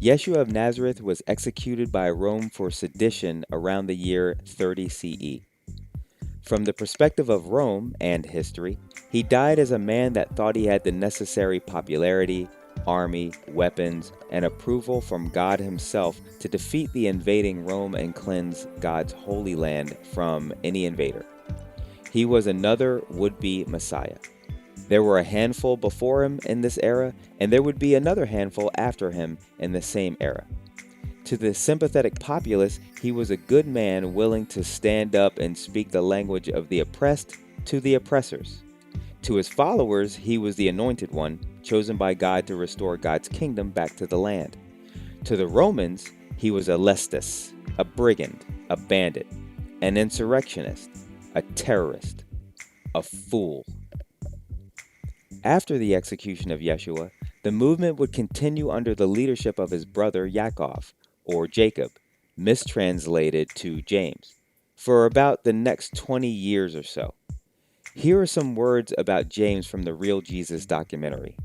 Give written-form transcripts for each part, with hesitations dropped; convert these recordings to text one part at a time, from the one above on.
Yeshua of Nazareth was executed by Rome for sedition around the year 30 CE. From the perspective of Rome and history, he died as a man that thought he had the necessary popularity, army, weapons, and approval from God himself to defeat the invading Rome and cleanse God's holy land from any invader. He was another would-be Messiah. There were a handful before him in this era, and there would be another handful after him in the same era. To the sympathetic populace, he was a good man willing to stand up and speak the language of the oppressed to the oppressors. To his followers, he was the anointed one, chosen by God to restore God's kingdom back to the land. To the Romans, he was a lestus, a brigand, a bandit, an insurrectionist, a terrorist, a fool. After the execution of Yeshua, the movement would continue under the leadership of his brother Yaakov, or Jacob, mistranslated to James, for about the next 20 years or so. Here are some words about James from the Real Jesus documentary.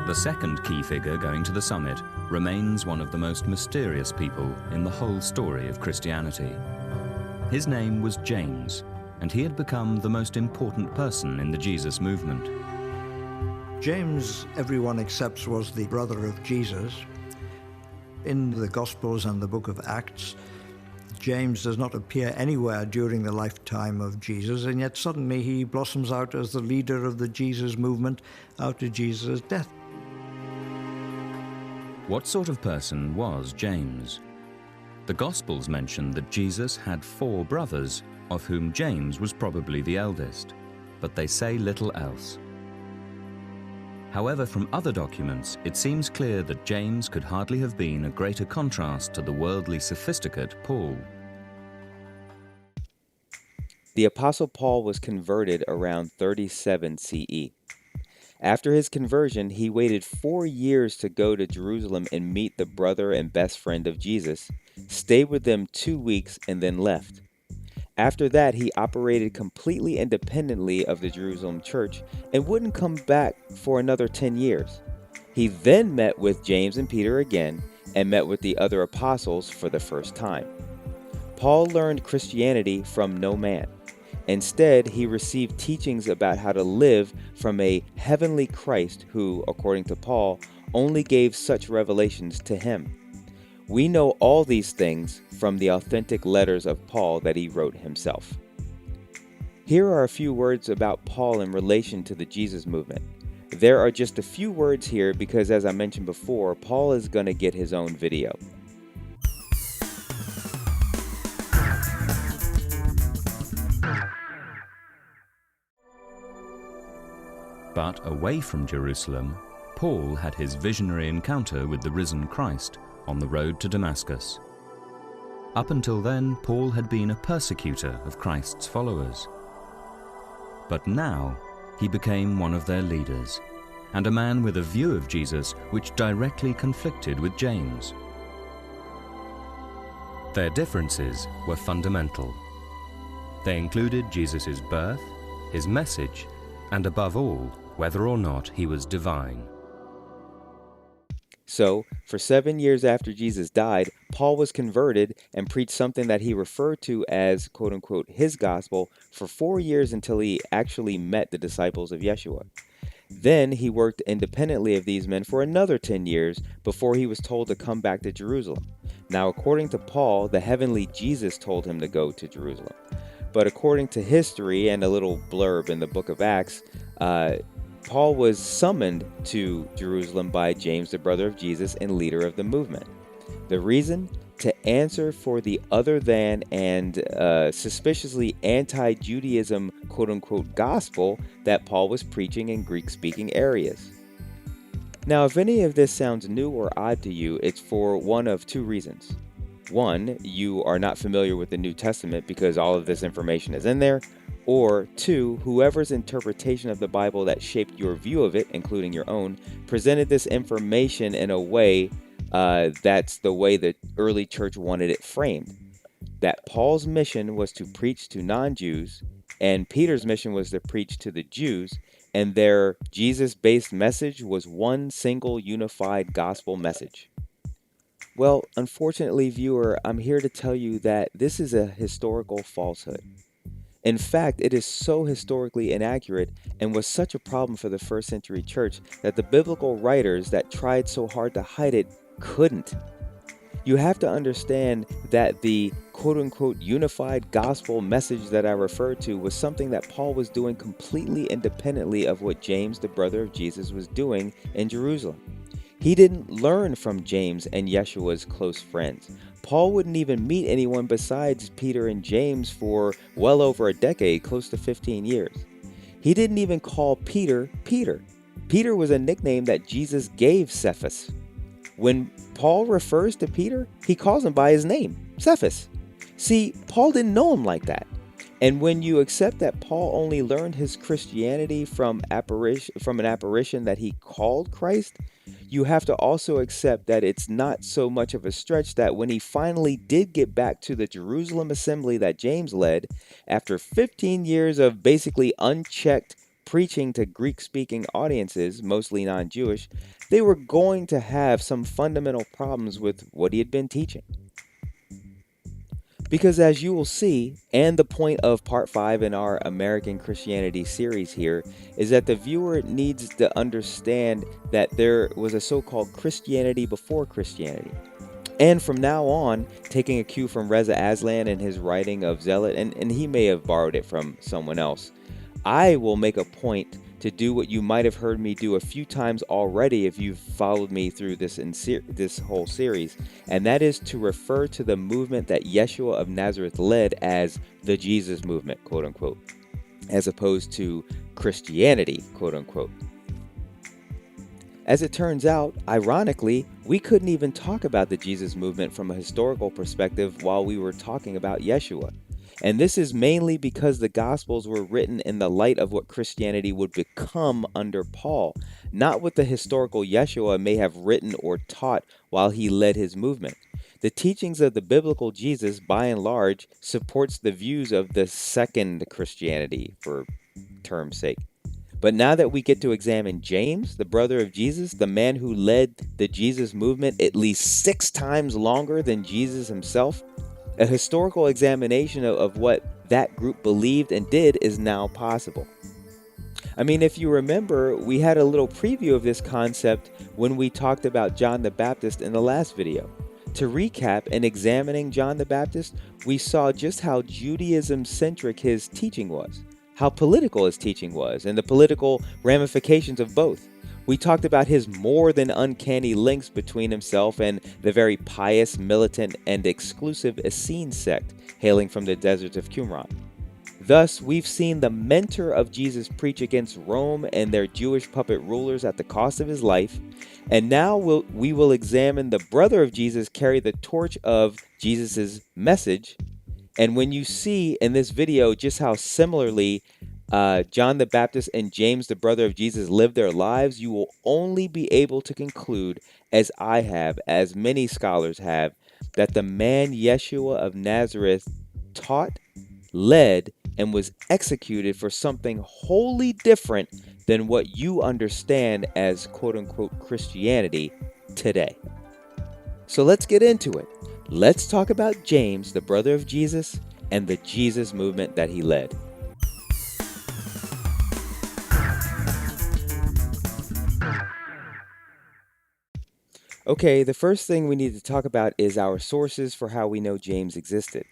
The second key figure going to the summit remains one of the most mysterious people in the whole story of Christianity. His name was James, and he had become the most important person in the Jesus movement. James, everyone accepts, was the brother of Jesus. In the Gospels and the book of Acts, James does not appear anywhere during the lifetime of Jesus, and yet suddenly he blossoms out as the leader of the Jesus movement after Jesus' death. What sort of person was James? The Gospels mention that Jesus had 4 brothers, of whom James was probably the eldest, but they say little else. However, from other documents, it seems clear that James could hardly have been a greater contrast to the worldly sophisticate Paul. The Apostle Paul was converted around 37 CE. After his conversion, he waited 4 years to go to Jerusalem and meet the brother and best friend of Jesus, stayed with them 2 weeks, and then left. After that, he operated completely independently of the Jerusalem church and wouldn't come back for another 10 years. He then met with James and Peter again and met with the other apostles for the first time. Paul learned Christianity from no man. Instead, he received teachings about how to live from a heavenly Christ who, according to Paul, only gave such revelations to him. We know all these things from the authentic letters of Paul that he wrote himself. Here are a few words about Paul in relation to the Jesus movement. There are just a few words here because, as I mentioned before, Paul is going to get his own video. But away from Jerusalem, Paul had his visionary encounter with the risen Christ on the road to Damascus. Up until then, Paul had been a persecutor of Christ's followers. But now, he became one of their leaders, and a man with a view of Jesus which directly conflicted with James. Their differences were fundamental. They included Jesus' birth, his message, and above all, whether or not he was divine. So, for 7 years after Jesus died, Paul was converted and preached something that he referred to as, quote-unquote, his gospel for 4 years until he actually met the disciples of Yeshua. Then he worked independently of these men for another 10 years before he was told to come back to Jerusalem. Now, according to Paul, the heavenly Jesus told him to go to Jerusalem. But according to history and a little blurb in the book of Acts, Paul was summoned to Jerusalem by James, the brother of Jesus and leader of the movement. The reason? To answer for the other than and suspiciously anti-Judaism quote-unquote gospel that Paul was preaching in Greek-speaking areas. Now, if any of this sounds new or odd to you, it's for one of 2 reasons. 1, you are not familiar with the New Testament because all of this information is in there. Or 2, whoever's interpretation of the Bible that shaped your view of it, including your own, presented this information in a way that's the way the early church wanted it framed. that Paul's mission was to preach to non-Jews, and Peter's mission was to preach to the Jews, and their Jesus-based message was one single unified gospel message. Well, unfortunately, viewer, I'm here to tell you that this is a historical falsehood. In fact, it is so historically inaccurate and was such a problem for the first century church that the biblical writers that tried so hard to hide it couldn't. You have to understand that the quote-unquote unified gospel message that I referred to was something that Paul was doing completely independently of what James, the brother of Jesus, was doing in Jerusalem. He didn't learn from James and Yeshua's close friends. Paul wouldn't even meet anyone besides Peter and James for well over a decade, close to 15 years. He didn't even call Peter, Peter. Peter was a nickname that Jesus gave Cephas. When Paul refers to Peter, he calls him by his name, Cephas. See, Paul didn't know him like that. And when you accept that Paul only learned his Christianity from an apparition that he called Christ, you have to also accept that it's not so much of a stretch that when he finally did get back to the Jerusalem assembly that James led, after 15 years of basically unchecked preaching to Greek-speaking audiences, mostly non-Jewish, they were going to have some fundamental problems with what he had been teaching. Because as you will see, and the point of part 5 in our American Christianity series here, is that the viewer needs to understand that there was a so-called Christianity before Christianity. And from now on, taking a cue from Reza Aslan in his writing of Zealot, and he may have borrowed it from someone else, I will make a point to do what you might have heard me do a few times already if you've followed me through this whole series, and that is to refer to the movement that Yeshua of Nazareth led as the Jesus movement, quote unquote, as opposed to Christianity, quote unquote. As it turns out, ironically, we couldn't even talk about the Jesus movement from a historical perspective while we were talking about Yeshua. And this is mainly because the Gospels were written in the light of what Christianity would become under Paul, not what the historical Yeshua may have written or taught while he led his movement. The teachings of the biblical Jesus, by and large, supports the views of the second Christianity, for term's sake. But now that we get to examine James, the brother of Jesus, the man who led the Jesus movement at least 6 times longer than Jesus himself, a historical examination of what that group believed and did is now possible. I mean, if you remember, we had a little preview of this concept when we talked about John the Baptist in the last video. To recap, in examining John the Baptist, we saw just how Judaism-centric his teaching was, how political his teaching was, and the political ramifications of both. We talked about his more than uncanny links between himself and the very pious, militant, and exclusive Essene sect hailing from the deserts of Qumran. Thus, we've seen the mentor of Jesus preach against Rome and their Jewish puppet rulers at the cost of his life, and now we will examine the brother of Jesus carry the torch of Jesus' message. And when you see in this video just how similarly John the Baptist and James, the brother of Jesus, lived their lives, you will only be able to conclude, as I have, as many scholars have, that the man Yeshua of Nazareth taught, led, and was executed for something wholly different than what you understand as quote-unquote Christianity today. So let's get into it. Let's talk about James, the brother of Jesus, and the Jesus movement that he led. Okay, the first thing we need to talk about is our sources for how we know James existed.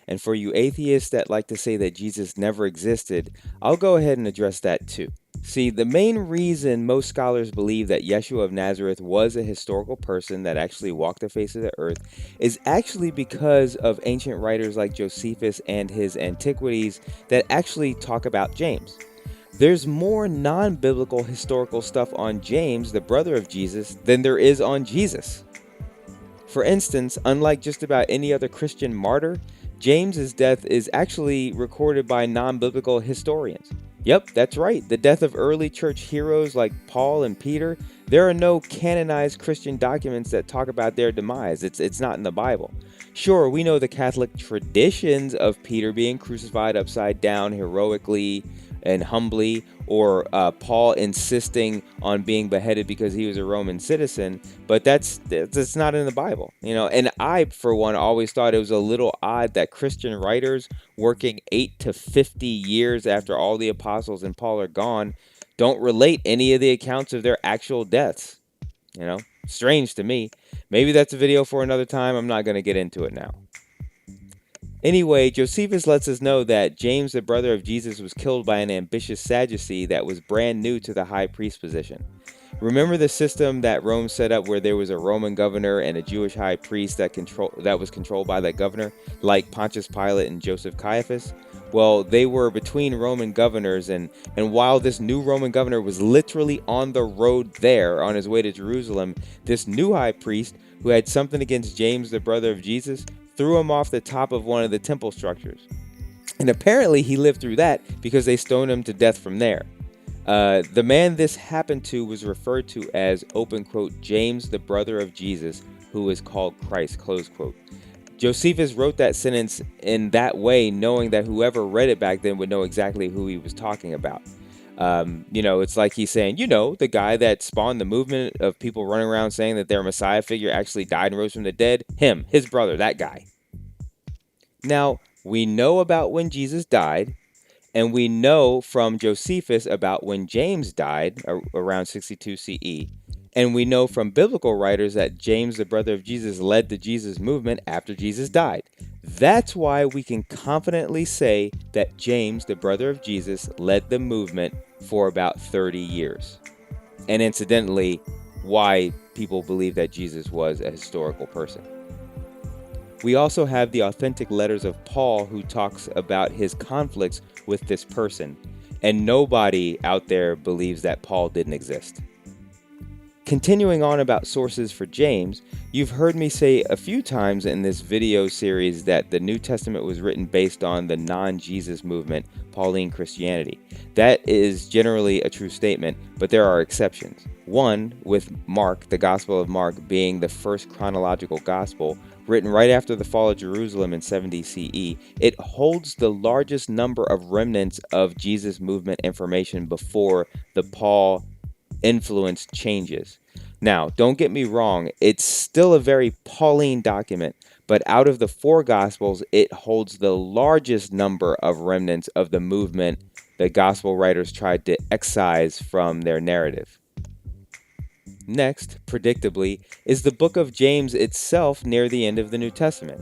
And for you atheists that like to say that Jesus never existed, I'll go ahead and address that too. See, the main reason most scholars believe that Yeshua of Nazareth was a historical person that actually walked the face of the earth is actually because of ancient writers like Josephus and his Antiquities that actually talk about James. There's more non-biblical historical stuff on James, the brother of Jesus, than there is on Jesus. For instance, unlike just about any other Christian martyr, James's death is actually recorded by non-biblical historians. Yep, that's right. The death of early church heroes like Paul and Peter, there are no canonized Christian documents that talk about their demise. It's not in the Bible. Sure, we know the Catholic traditions of Peter being crucified upside down heroically and humbly, or Paul insisting on being beheaded because he was a Roman citizen, but that's not in the Bible, you know. And I, for one, always thought it was a little odd that Christian writers working 8 to 50 years after all the apostles and Paul are gone don't relate any of the accounts of their actual deaths. You know, strange to me. Maybe that's a video for another time. I'm not going to get into it now. Anyway, Josephus lets us know that James, the brother of Jesus, was killed by an ambitious Sadducee that was brand new to the high priest position. Remember the system that Rome set up where there was a Roman governor and a Jewish high priest that was controlled by that governor, like Pontius Pilate and Joseph Caiaphas? Well, they were between Roman governors, and while this new Roman governor was literally on the road there on his way to Jerusalem, this new high priest, who had something against James, the brother of Jesus, threw him off the top of one of the temple structures. And apparently he lived through that because they stoned him to death from there. The man this happened to was referred to as, open quote, James, the brother of Jesus, who is called Christ, close quote. Josephus wrote that sentence in that way, knowing that whoever read it back then would know exactly who he was talking about. It's like he's saying, the guy that spawned the movement of people running around saying that their Messiah figure actually died and rose from the dead, him, his brother, that guy. Now, we know about when Jesus died, and we know from Josephus about when James died around 62 CE. And we know from biblical writers that James, the brother of Jesus, led the Jesus movement after Jesus died. That's why we can confidently say that James, the brother of Jesus, led the movement for about 30 years. And incidentally, why people believe that Jesus was a historical person. We also have the authentic letters of Paul, who talks about his conflicts with this person, and nobody out there believes that Paul didn't exist. Continuing on about sources for James, you've heard me say a few times in this video series that the New Testament was written based on the non-Jesus movement, Pauline Christianity. That is generally a true statement, but there are exceptions. One, with Mark, the Gospel of Mark, being the first chronological gospel, written right after the fall of Jerusalem in 70 CE, it holds the largest number of remnants of Jesus movement information before the Paul influence changes. Now, don't get me wrong, it's still a very Pauline document, but out of the 4 Gospels, it holds the largest number of remnants of the movement the Gospel writers tried to excise from their narrative. Next, predictably, is the book of James itself near the end of the New Testament.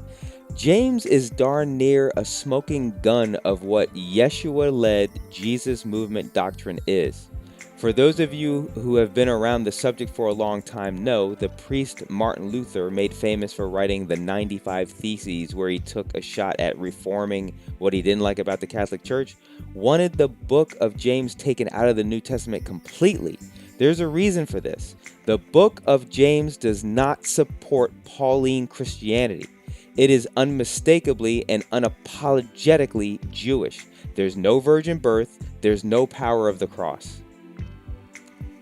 James is darn near a smoking gun of what Yeshua-led Jesus movement doctrine is. For those of you who have been around the subject for a long time know, the priest Martin Luther, made famous for writing the 95 Theses, where he took a shot at reforming what he didn't like about the Catholic Church, wanted the book of James taken out of the New Testament completely. There's a reason for this. The book of James does not support Pauline Christianity. It is unmistakably and unapologetically Jewish. There's no virgin birth. There's no power of the cross.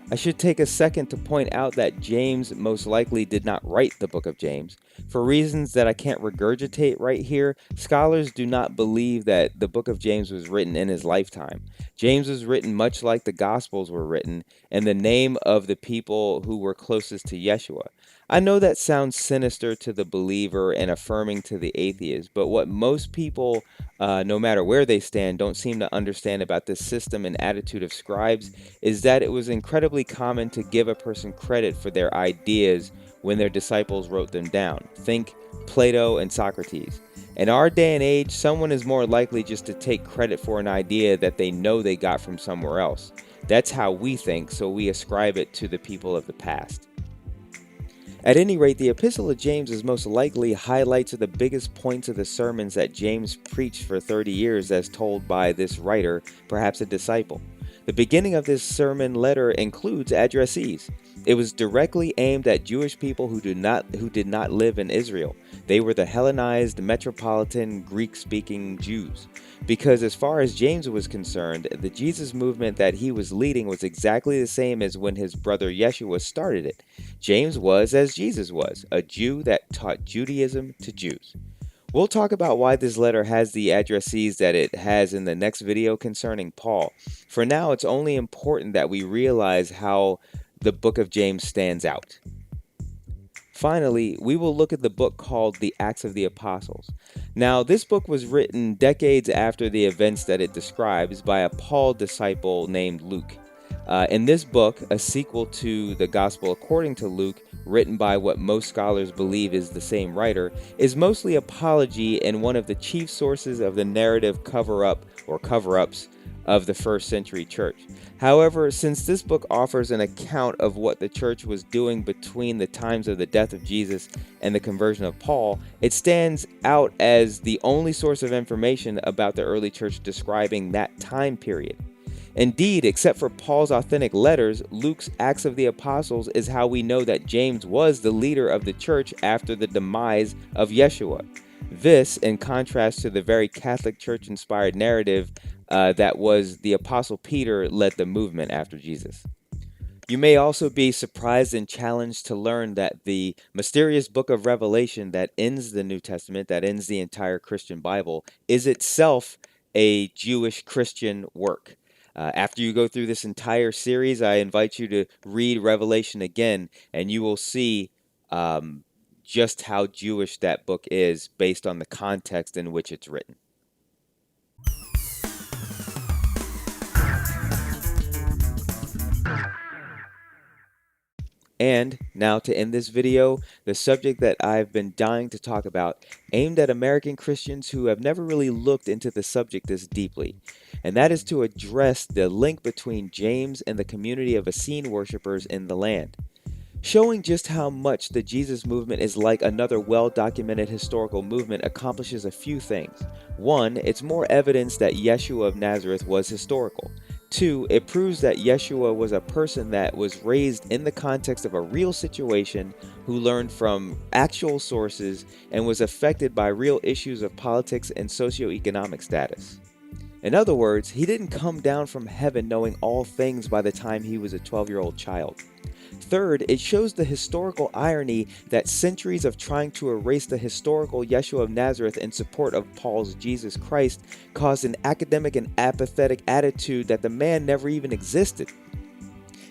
I should take a second to point out that James most likely did not write the book of James. For reasons that I can't regurgitate right here, scholars do not believe that the book of James was written in his lifetime. James was written much like the Gospels were written, in the name of the people who were closest to Yeshua. I know that sounds sinister to the believer and affirming to the atheist, but what most people, no matter where they stand, don't seem to understand about this system and attitude of scribes is that it was incredibly common to give a person credit for their ideas when their disciples wrote them down. Think Plato and Socrates. In our day and age, someone is more likely just to take credit for an idea that they know they got from somewhere else. That's how we think, so we ascribe it to the people of the past. At any rate, the Epistle of James is most likely highlights of the biggest points of the sermons that James preached for 30 years as told by this writer, perhaps a disciple. The beginning of this sermon letter includes addressees. It was directly aimed at Jewish people who did not live in Israel. They were the Hellenized, metropolitan, Greek-speaking Jews. Because as far as James was concerned, the Jesus movement that he was leading was exactly the same as when his brother Yeshua started it. James was as Jesus was, a Jew that taught Judaism to Jews. We'll talk about why this letter has the addressees that it has in the next video concerning Paul. For now, it's only important that we realize how the book of James stands out. Finally, we will look at the book called the Acts of the Apostles. Now, this book was written decades after the events that it describes by a Paul disciple named Luke. In this book, a sequel to the Gospel according to Luke, written by what most scholars believe is the same writer, is mostly apology and one of the chief sources of the narrative cover-up or cover-ups of the first century church. However, since this book offers an account of what the church was doing between the times of the death of Jesus and the conversion of Paul, it stands out as the only source of information about the early church describing that time period. Indeed, except for Paul's authentic letters, Luke's Acts of the Apostles is how we know that James was the leader of the church after the demise of Yeshua. This, in contrast to the very Catholic Church-inspired narrative that was the Apostle Peter led the movement after Jesus. You may also be surprised and challenged to learn that the mysterious book of Revelation that ends the New Testament, that ends the entire Christian Bible, is itself a Jewish Christian work. After you go through this entire series, I invite you to read Revelation again, and you will see just how Jewish that book is based on the context in which it's written. And now to end this video, the subject that I've been dying to talk about, aimed at American Christians who have never really looked into the subject this deeply. And that is to address the link between James and the community of Essene worshipers in the land. Showing just how much the Jesus movement is like another well-documented historical movement accomplishes a few things. One, it's more evidence that Yeshua of Nazareth was historical. Two, it proves that Yeshua was a person that was raised in the context of a real situation, who learned from actual sources and was affected by real issues of politics and socioeconomic status. In other words, he didn't come down from heaven knowing all things by the time he was a 12-year-old child. Third, it shows the historical irony that centuries of trying to erase the historical Yeshua of Nazareth in support of Paul's Jesus Christ caused an academic and apathetic attitude that the man never even existed.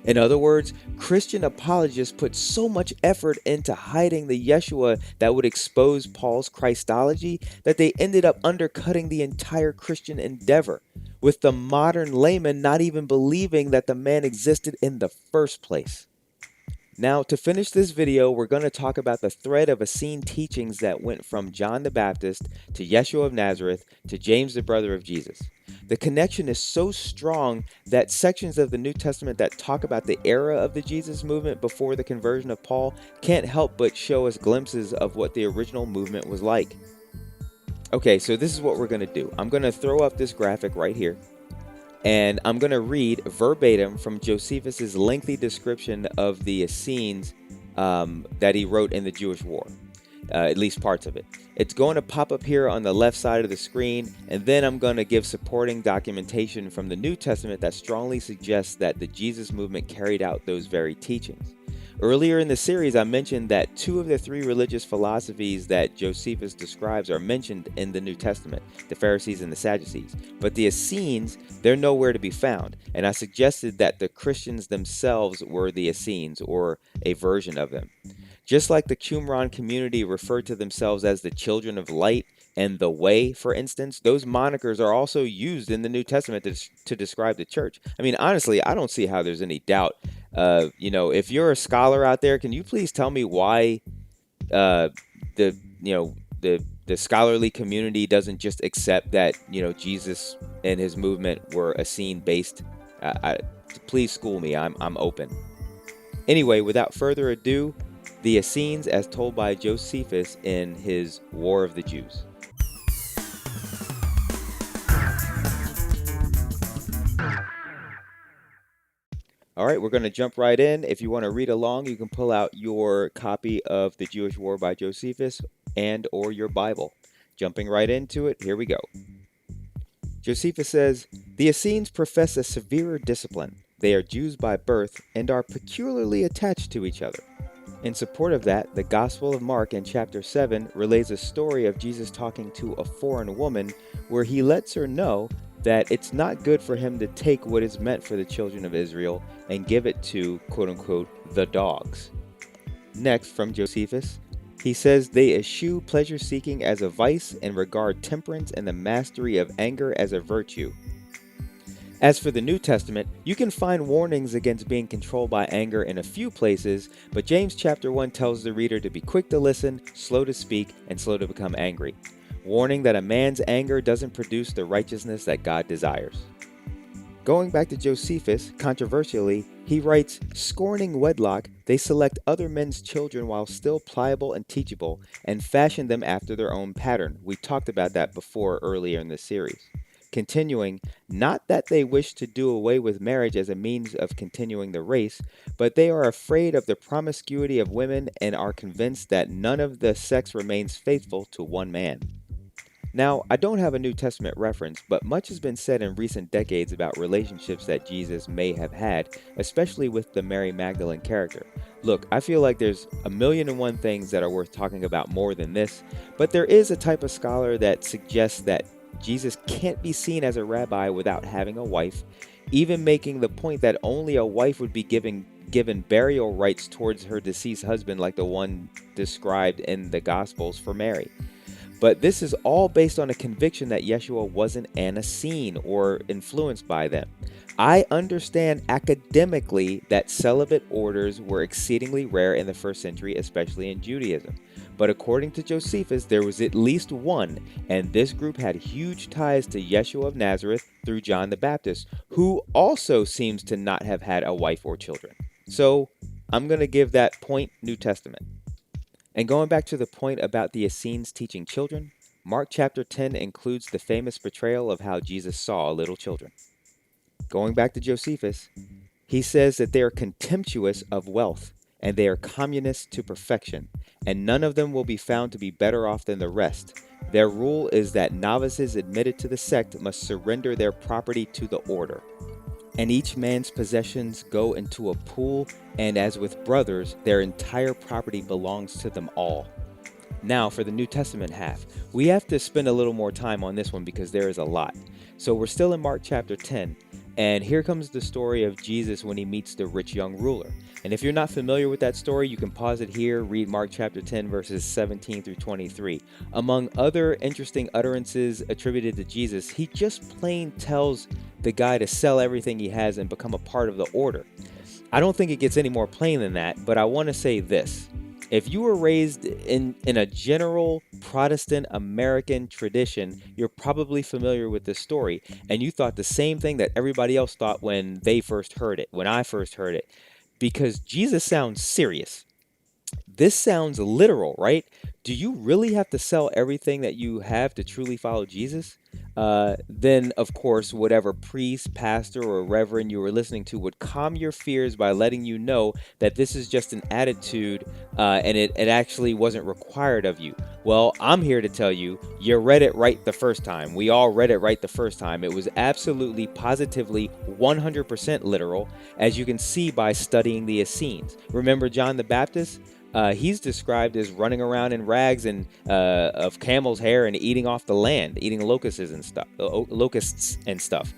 In other words, Christian apologists put so much effort into hiding the Yeshua that would expose Paul's Christology that they ended up undercutting the entire Christian endeavor, with the modern layman not even believing that the man existed in the first place. Now, to finish this video, we're going to talk about the thread of Essene teachings that went from John the Baptist to Yeshua of Nazareth to James, the brother of Jesus. The connection is so strong that sections of the New Testament that talk about the era of the Jesus movement before the conversion of Paul can't help but show us glimpses of what the original movement was like. Okay, so this is what we're going to do. I'm going to throw up this graphic right here, and I'm going to read verbatim from Josephus' lengthy description of the Essenes that he wrote in the Jewish War, at least parts of it. It's going to pop up here on the left side of the screen, and then I'm going to give supporting documentation from the New Testament that strongly suggests that the Jesus movement carried out those very teachings. Earlier in the series, I mentioned that 2 of the 3 religious philosophies that Josephus describes are mentioned in the New Testament, the Pharisees and the Sadducees. But the Essenes, they're nowhere to be found, and I suggested that the Christians themselves were the Essenes, or a version of them. Just like the Qumran community referred to themselves as the children of light and the way, for instance, those monikers are also used in the New Testament to describe the church. I mean, honestly, I don't see how there's any doubt. If you're a scholar out there, can you please tell me why the scholarly community doesn't just accept that, Jesus and his movement were Essene based? Please school me. I'm open. Anyway, without further ado, the Essenes as told by Josephus in his War of the Jews. All right, we're going to jump right in. If you want to read along, you can pull out your copy of The Jewish War by Josephus and or your Bible. Jumping right into it, here we go. Josephus says, the Essenes profess a severer discipline. They are Jews by birth and are peculiarly attached to each other. In support of that, the Gospel of Mark in chapter 7 relays a story of Jesus talking to a foreign woman where he lets her know that it's not good for him to take what is meant for the children of Israel and give it to, quote-unquote, the dogs. Next, from Josephus, he says they eschew pleasure-seeking as a vice and regard temperance and the mastery of anger as a virtue. As for the New Testament, you can find warnings against being controlled by anger in a few places, but James chapter 1 tells the reader to be quick to listen, slow to speak, and slow to become angry, warning that a man's anger doesn't produce the righteousness that God desires. Going back to Josephus, controversially, he writes, scorning wedlock, they select other men's children while still pliable and teachable, and fashion them after their own pattern. We talked about that before earlier in the series. Continuing, not that they wish to do away with marriage as a means of continuing the race, but they are afraid of the promiscuity of women and are convinced that none of the sex remains faithful to one man. Now, I don't have a New Testament reference, but much has been said in recent decades about relationships that Jesus may have had, especially with the Mary Magdalene character. Look, I feel like there's 1,000,001 things that are worth talking about more than this, but there is a type of scholar that suggests that Jesus can't be seen as a rabbi without having a wife, even making the point that only a wife would be given burial rights towards her deceased husband like the one described in the Gospels for Mary. But this is all based on a conviction that Yeshua wasn't an Essene or influenced by them. I understand academically that celibate orders were exceedingly rare in the first century, especially in Judaism. But according to Josephus, there was at least one, and this group had huge ties to Yeshua of Nazareth through John the Baptist, who also seems to not have had a wife or children. So I'm going to give that point New Testament. And going back to the point about the Essenes teaching children, Mark chapter 10 includes the famous portrayal of how Jesus saw little children. Going back to Josephus, he says that they are contemptuous of wealth, and they are communists to perfection, and none of them will be found to be better off than the rest. Their rule is that novices admitted to the sect must surrender their property to the order, and each man's possessions go into a pool, and as with brothers, their entire property belongs to them all. Now, for the New Testament half, we have to spend a little more time on this one because there is a lot. So we're still in Mark chapter 10, and here comes the story of Jesus when he meets the rich young ruler. And if you're not familiar with that story, you can pause it here, read Mark chapter 10, verses 17 through 23. Among other interesting utterances attributed to Jesus, he just plain tells the guy to sell everything he has and become a part of the order. I don't think it gets any more plain than that, but I want to say this. If you were raised in a general Protestant American tradition, you're probably familiar with this story, and you thought the same thing that everybody else thought when they first heard it, when I first heard it, because Jesus sounds serious. This sounds literal, right? Do you really have to sell everything that you have to truly follow Jesus? Then, of course, whatever priest, pastor, or reverend you were listening to would calm your fears by letting you know that this is just an attitude and it actually wasn't required of you. Well, I'm here to tell you, you read it right the first time. We all read it right the first time. It was absolutely, positively, 100% literal, as you can see by studying the Essenes. Remember John the Baptist? He's described as running around in rags and of camel's hair and eating off the land, eating locusts and stuff.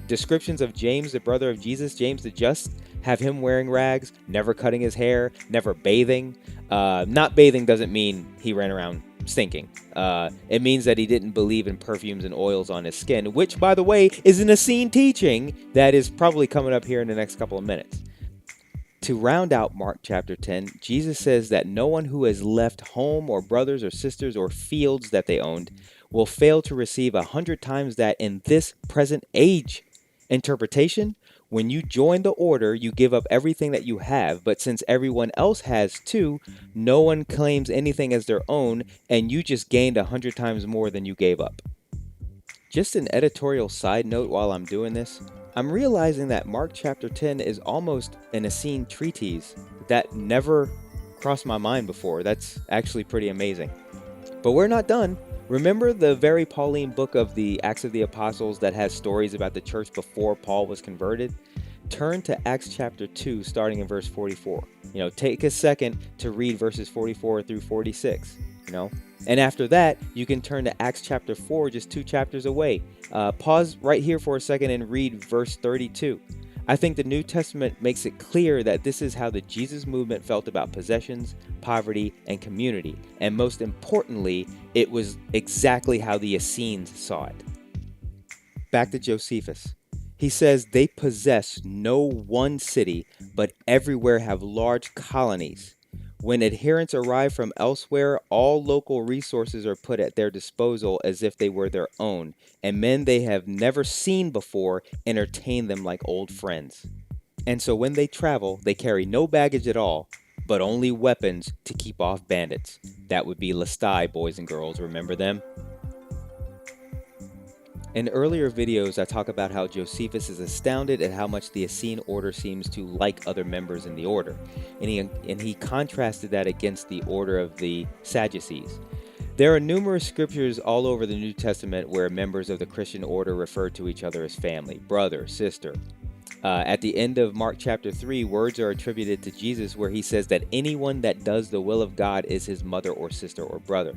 Descriptions of James, the brother of Jesus, James the Just, have him wearing rags, never cutting his hair, never bathing. Not bathing doesn't mean he ran around stinking. It means that he didn't believe in perfumes and oils on his skin, which, by the way, is an Essene teaching that is probably coming up here in the next couple of minutes. To round out Mark chapter 10, Jesus says that no one who has left home or brothers or sisters or fields that they owned will fail to receive 100 times that in this present age. Interpretation: when you join the order, you give up everything that you have, but since everyone else has too, no one claims anything as their own, and you just gained 100 times more than you gave up. Just an editorial side note while I'm doing this, I'm realizing that Mark chapter 10 is almost an Essene treatise. That never crossed my mind before. That's actually pretty amazing. But we're not done. Remember the very Pauline book of the Acts of the Apostles that has stories about the church before Paul was converted? Turn to Acts chapter 2, starting in verse 44. Take a second to read verses 44 through 46, And after that, you can turn to Acts chapter 4, just 2 chapters away. Pause right here for a second and read verse 32. I think the New Testament makes it clear that this is how the Jesus movement felt about possessions, poverty, and community. And most importantly, it was exactly how the Essenes saw it. Back to Josephus. He says they possess no one city, but everywhere have large colonies. When adherents arrive from elsewhere, all local resources are put at their disposal as if they were their own, and men they have never seen before entertain them like old friends. And so when they travel, they carry no baggage at all, but only weapons to keep off bandits. That would be Lastai, boys and girls, remember them? In earlier videos, I talk about how Josephus is astounded at how much the Essene order seems to like other members in the order, and he contrasted that against the order of the Sadducees. There are numerous scriptures all over the New Testament where members of the Christian order refer to each other as family, brother, sister. At the end of Mark chapter 3, words are attributed to Jesus where he says that anyone that does the will of God is his mother or sister or brother.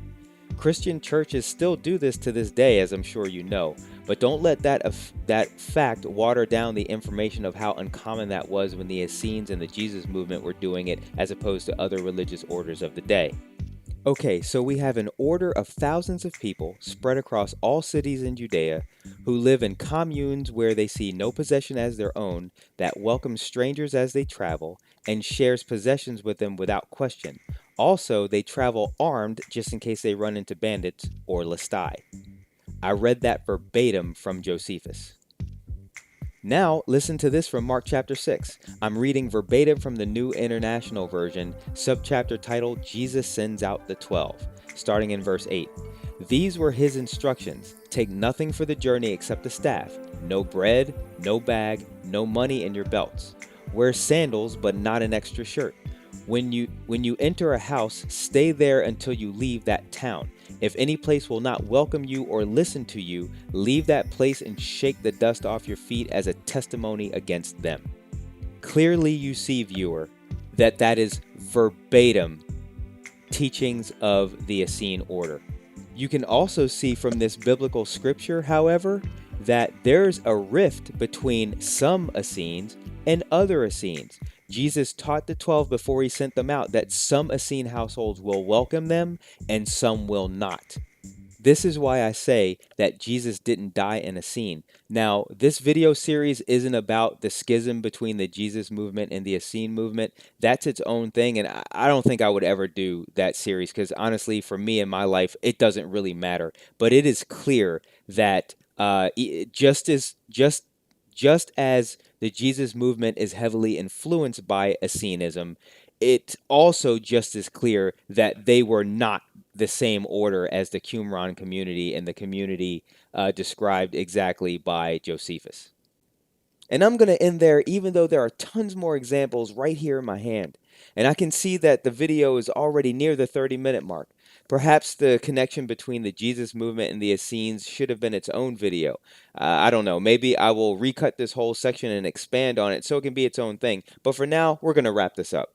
Christian churches still do this to this day, as I'm sure you know, but don't let that fact water down the information of how uncommon that was when the Essenes and the Jesus movement were doing it as opposed to other religious orders of the day. Okay, so we have an order of thousands of people spread across all cities in Judea who live in communes where they see no possession as their own, that welcomes strangers as they travel, and shares possessions with them without question. Also, they travel armed just in case they run into bandits or Lastai. I read that verbatim from Josephus. Now, listen to this from Mark chapter 6. I'm reading verbatim from the New International Version, subchapter titled Jesus Sends Out the 12, starting in verse 8. These were his instructions. Take nothing for the journey except a staff, no bread, no bag, no money in your belts. Wear sandals, but not an extra shirt. When you enter a house, stay there until you leave that town. If any place will not welcome you or listen to you, leave that place and shake the dust off your feet as a testimony against them. Clearly you see, viewer, that is verbatim teachings of the Essene order. You can also see from this biblical scripture, however, that there's a rift between some Essenes and other Essenes. Jesus taught the 12 before he sent them out that some Essene households will welcome them and some will not. This is why I say that Jesus didn't die in Essene. Now, this video series isn't about the schism between the Jesus movement and the Essene movement. That's its own thing, and I don't think I would ever do that series because honestly, for me in my life, it doesn't really matter. But it is clear that just as the Jesus movement is heavily influenced by Essenism, it's also just as clear that they were not the same order as the Qumran community and the community described exactly by Josephus. And I'm going to end there, even though there are tons more examples right here in my hand. And I can see that the video is already near the 30-minute mark. Perhaps the connection between the Jesus movement and the Essenes should have been its own video. I don't know. Maybe I will recut this whole section and expand on it so it can be its own thing. But for now, we're going to wrap this up.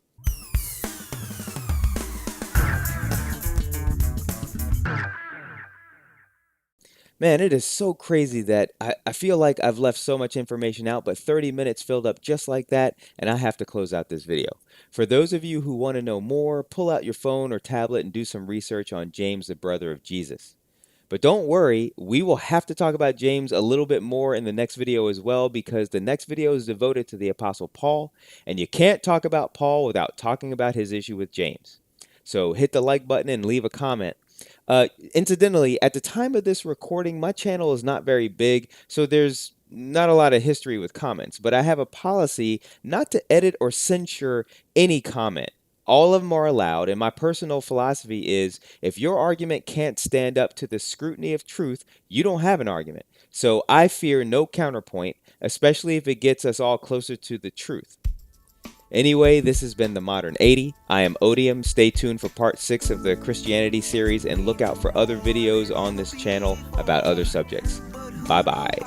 Man, it is so crazy that I feel like I've left so much information out, but 30 minutes filled up just like that, and I have to close out this video. For those of you who want to know more, pull out your phone or tablet and do some research on James, the brother of Jesus. But don't worry, we will have to talk about James a little bit more in the next video as well, because the next video is devoted to the Apostle Paul, and you can't talk about Paul without talking about his issue with James. So hit the like button and leave a comment. Incidentally, at the time of this recording, my channel is not very big, so there's not a lot of history with comments, but I have a policy not to edit or censure any comment. All of them are allowed, and my personal philosophy is if your argument can't stand up to the scrutiny of truth, you don't have an argument. So I fear no counterpoint, especially if it gets us all closer to the truth. Anyway, this has been The Modern 80. I am Odium. Stay tuned for part 6 of the Christianity series and look out for other videos on this channel about other subjects. Bye-bye.